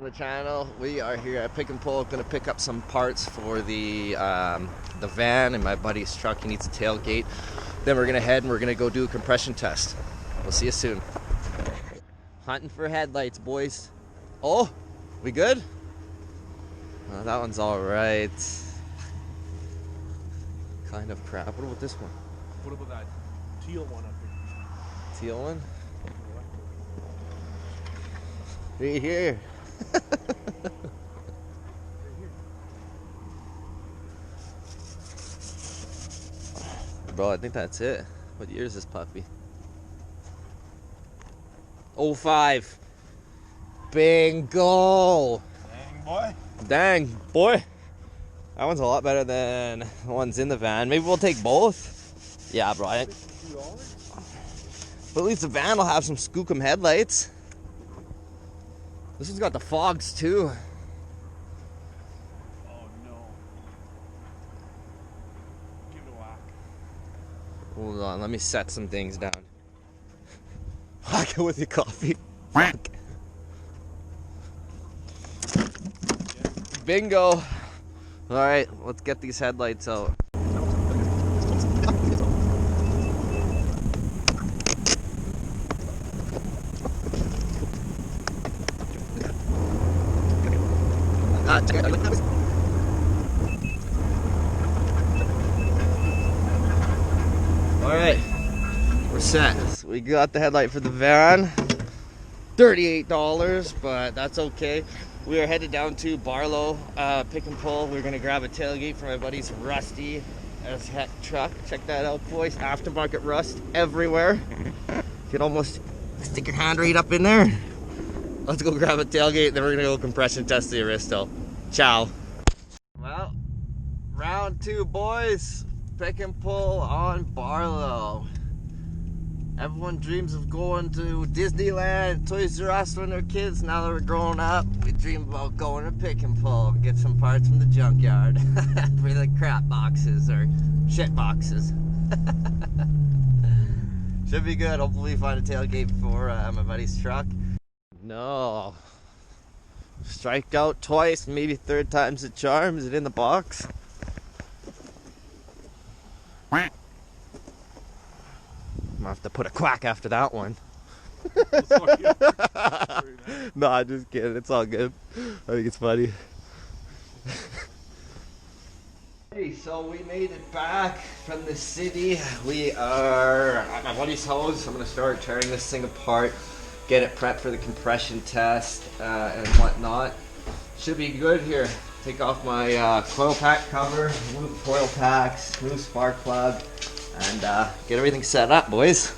The channel. We are here at Pick and Pull, going to pick up some parts for the van and my buddy's truck. He needs a tailgate. Then we're going to head and we're going to go do a compression test. We'll see you soon. Hunting for headlights, boys. Oh, we good? Oh, that one's all right. Kind of crap. What about this one? What about that teal one up here? Teal one? Right here. Bro, I think that's it. What year is this puppy? 05. Bingo! Dang, boy. Dang, boy. That one's a lot better than the ones in the van. Maybe we'll take both. Yeah, bro. But at least the van will have some skookum headlights. This one's got the fogs too. Oh no. Give it a whack. Hold on, let me set some things down. Whack it with your coffee. Whack. Bingo. Alright, let's get these headlights out. Alright, we're set. So we got the headlight for the van. $38, but that's okay. We are headed down to Barlow, Pick and Pull. We're gonna grab a tailgate for my buddy's rusty as heck truck. Check that out, boys. Aftermarket rust everywhere. You can almost stick your hand right up in there. Let's go grab a tailgate, then we're gonna go compression test the Aristo. Ciao. Well, round 2, boys. Pick and Pull on Barlow. Everyone dreams of going to Disneyland, Toys R Us when they're kids. Now that we're growing up, we dream about going to Pick and Pull, get some parts from the Junkyard for the crap boxes or shit boxes. Should be good. Hopefully find a tailgate for my buddy's truck. No. Striked out twice, maybe third time's the charm. Is it in the box? I'm gonna have to put a quack after that one. No, I'm just kidding. It's all good. I think it's funny. Hey, so we made it back from the city. We are at my buddy's house. I'm gonna start tearing this thing apart, get it prepped for the compression test and whatnot. Should be good here. Take off my coil pack cover, remove coil packs, remove spark plug, and get everything set up, boys.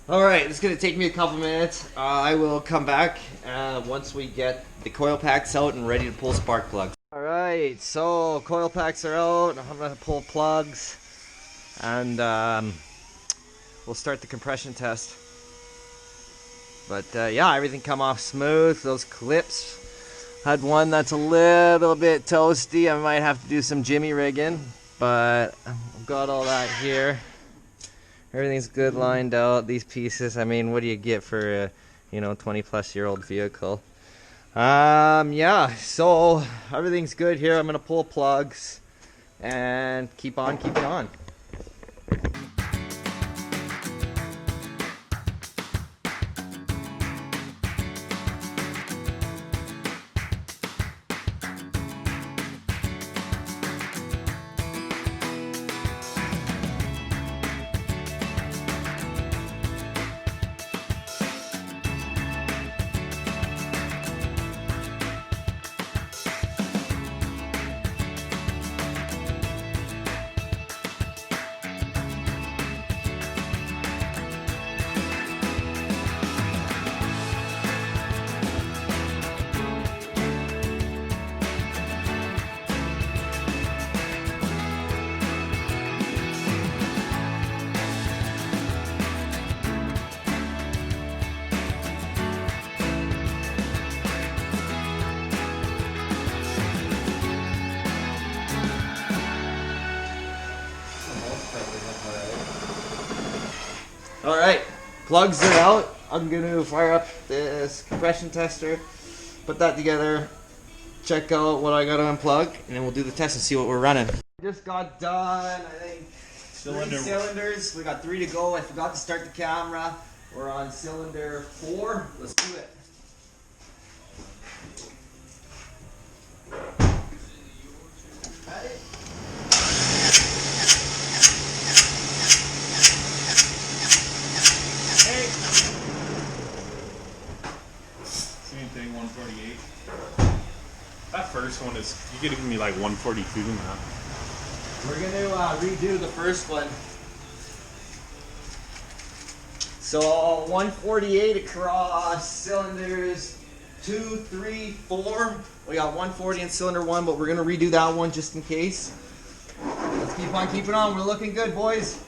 Alright, it's going to take me a couple minutes. I will come back once we get the coil packs out and ready to pull spark plugs. Alright, so coil packs are out. I'm going to pull plugs and we'll start the compression test. But yeah, everything come off smooth. Those clips, had one that's a little bit toasty. I might have to do some jimmy rigging, but I've got all that here. Everything's good lined out. These pieces, I mean, what do you get for a 20-plus-year-old vehicle? Yeah, so everything's good here. I'm gonna pull plugs and keep on keeping on. All right, plugs are out. I'm gonna fire up this compression tester, put that together, check out what I got to unplug, and then we'll do the test and see what we're running. Just got done, I think, 3 cylinders. We got 3 to go. I forgot to start the camera. We're on cylinder 4. Let's do it. Same thing, 148. That first one is, you could give me like 142 now. We're gonna redo the first one. So 148 across cylinders 2, 3, 4. We got 140 in cylinder 1, but we're gonna redo that one just in case. Let's keep on keeping on. We're looking good, boys.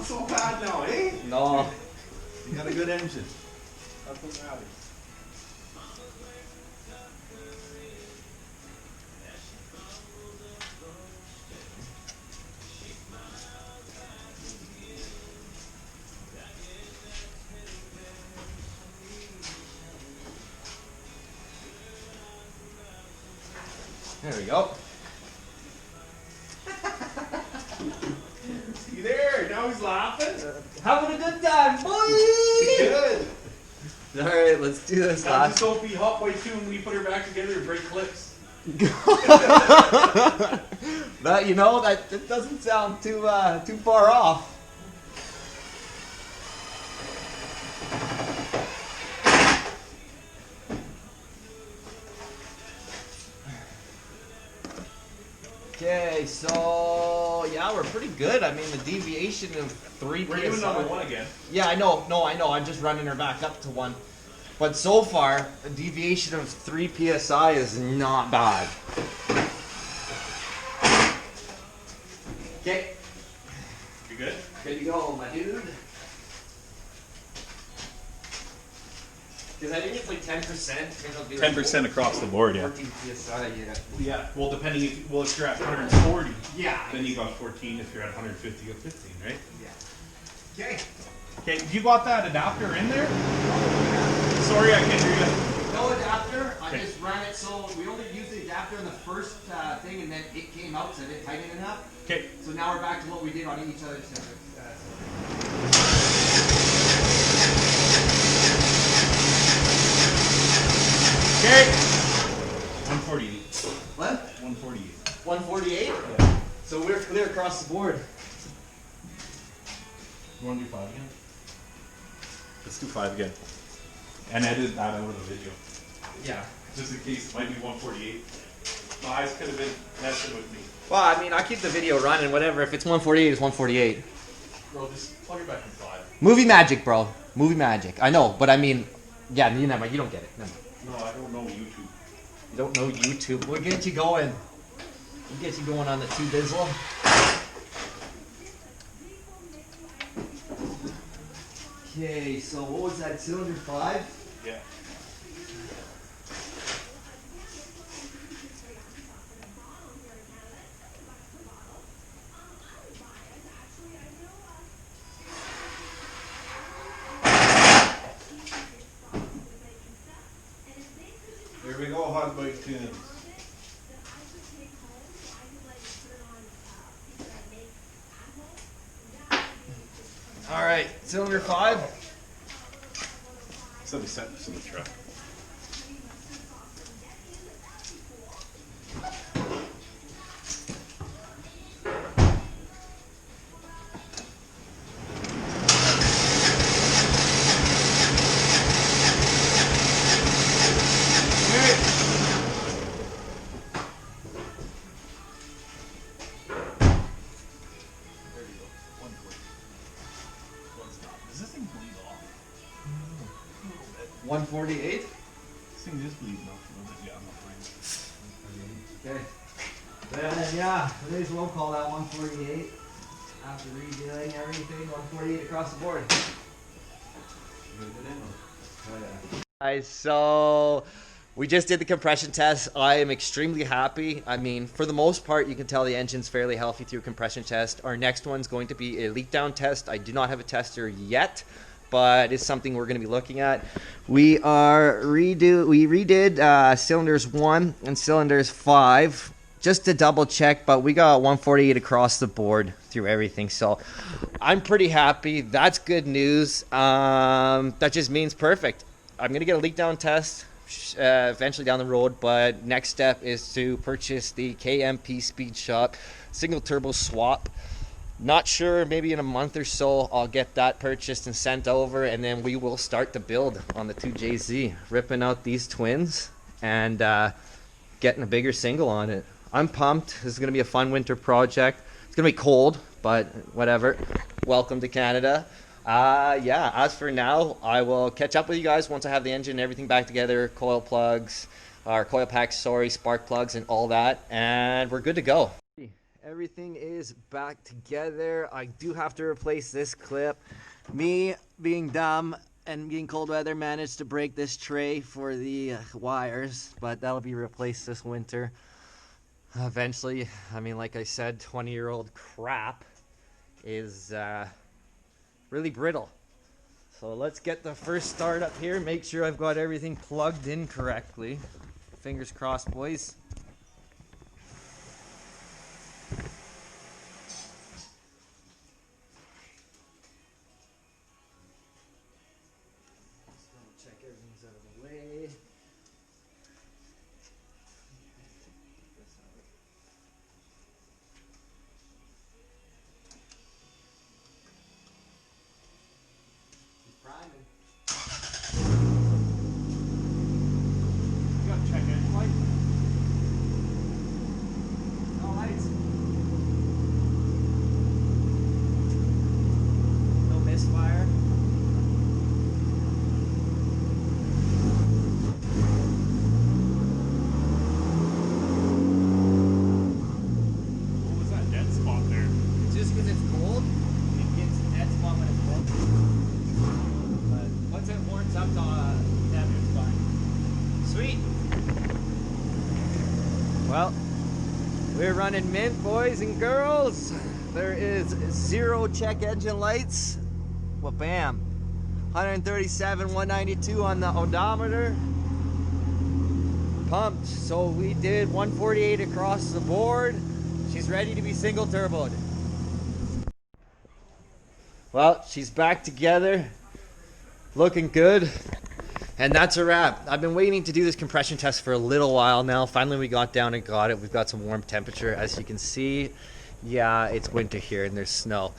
So bad now, eh? No. You got a good engine. That's what matters. There we go. See there, now he's laughing. Having a good time, boy! Good. Alright, let's do this Now last. just don't be hot way too when we put her back together and break clips. That, you know, that doesn't sound too far off. Okay, so yeah, we're pretty good. I mean, the deviation of 3 We're PSI. doing number 1 again. Yeah, I know. No, I know. I'm just running her back up to 1. But so far, a deviation of 3 PSI is not bad. Okay. You good? Good to go, my dude. Because I think it's like 10%. 10% across the board, yeah. 14 PSI, yeah. Yeah, well, depending if you're at 140, Yeah. then you got 14. If you're at 150, you got 15, right? Yeah. Okay. Okay, you got that adapter in there? Sorry, I can't hear you. No adapter. I Okay. just ran it so we only used the adapter in the first thing, and then it came out, so I didn't tighten it enough. Okay. So now we're back to what we did on each other's cylinders. Okay. 148. What? 148. 148? Yeah. So we're clear across the board. You want to do 5 again? Let's do 5 again. And edit that out of the video. Yeah. Just in case it might be 148. My eyes could have been messing with me. Well, I mean, I keep the video running, whatever. If it's 148, it's 148. Bro, just plug it back in 5. Movie magic, bro. Movie magic. I know, but I mean, yeah, you never. You don't get it. Never. No, I don't know YouTube. You don't know YouTube. We'll get you going. We'll get you going on the 2 bizzle. Okay, so what was that? Cylinder 5? Yeah. Here we go, hot bike tunes. All right, cylinder 5. So we set this in the truck. 148? This thing just bleeding off a little bit. Yeah, I'm not fine. Okay. Then yeah, today's roll call at 148. After redoing everything, 148 across the board. Guys, so we just did the compression test. I am extremely happy. I mean, for the most part, you can tell the engine's fairly healthy through a compression test. Our next one's going to be a leak down test. I do not have a tester yet, but it's something we're going to be looking at. We redid cylinders 1 and cylinders 5 just to double check, but we got 148 across the board through everything, so I'm pretty happy. That's good news. That just means perfect. I'm gonna get a leak down test eventually down the road, but next step is to purchase the KMP Speed Shop single turbo swap. Not sure, maybe in a month or so I'll get that purchased and sent over, and then we will start the build on the 2JZ, ripping out these twins and getting a bigger single on it. I'm pumped. This is going to be a fun winter project. It's going to be cold, but whatever. Welcome to Canada. Yeah, as for now, I will catch up with you guys once I have the engine and everything back together, coil plugs, or coil packs, sorry, spark plugs and all that, and we're good to go. Everything is back together. I do have to replace this clip. Me being dumb and being cold weather managed to break this tray for the wires, but that'll be replaced this winter. Eventually, I mean, like I said, 20-year-old crap is really brittle. So let's get the first start up here. Make sure I've got everything plugged in correctly. Fingers crossed, boys. Check everything's out of the way. You gotta check it. Like, No lights. No misfire. what was that dead spot there? Just because it's cold, it gets a dead spot when it's cold. But once it warms up, it's fine. Sweet. Well, we're running mint, boys and girls. There is 0 check engine lights. Well, bam. 137, 192 on the odometer. Pumped. So we did 148 across the board. She's ready to be single turboed. Well, she's back together. Looking good. And that's a wrap. I've been waiting to do this compression test for a little while now. Finally, we got down and got it. We've got some warm temperature, as you can see. Yeah, it's winter here and there's snow.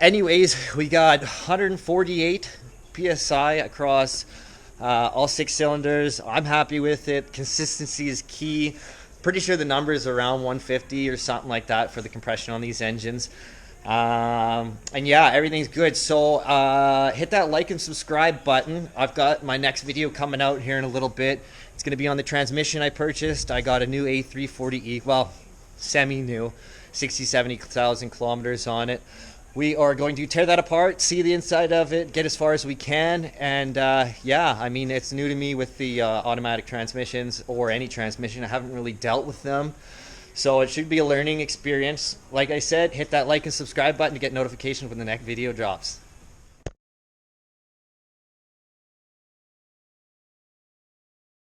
Anyways, we got 148 PSI across all 6 cylinders. I'm happy with it. Consistency is key. Pretty sure the number is around 150 or something like that for the compression on these engines. And yeah, everything's good. So hit that like and subscribe button. I've got my next video coming out here in a little bit. It's going to be on the transmission I purchased. I got a new A340E, well, semi-new, 70,000 kilometers on it. We are going to tear that apart, see the inside of it, get as far as we can, and yeah, I mean, it's new to me with the automatic transmissions or any transmission. I haven't really dealt with them. So it should be a learning experience. Like I said, hit that like and subscribe button to get notifications when the next video drops.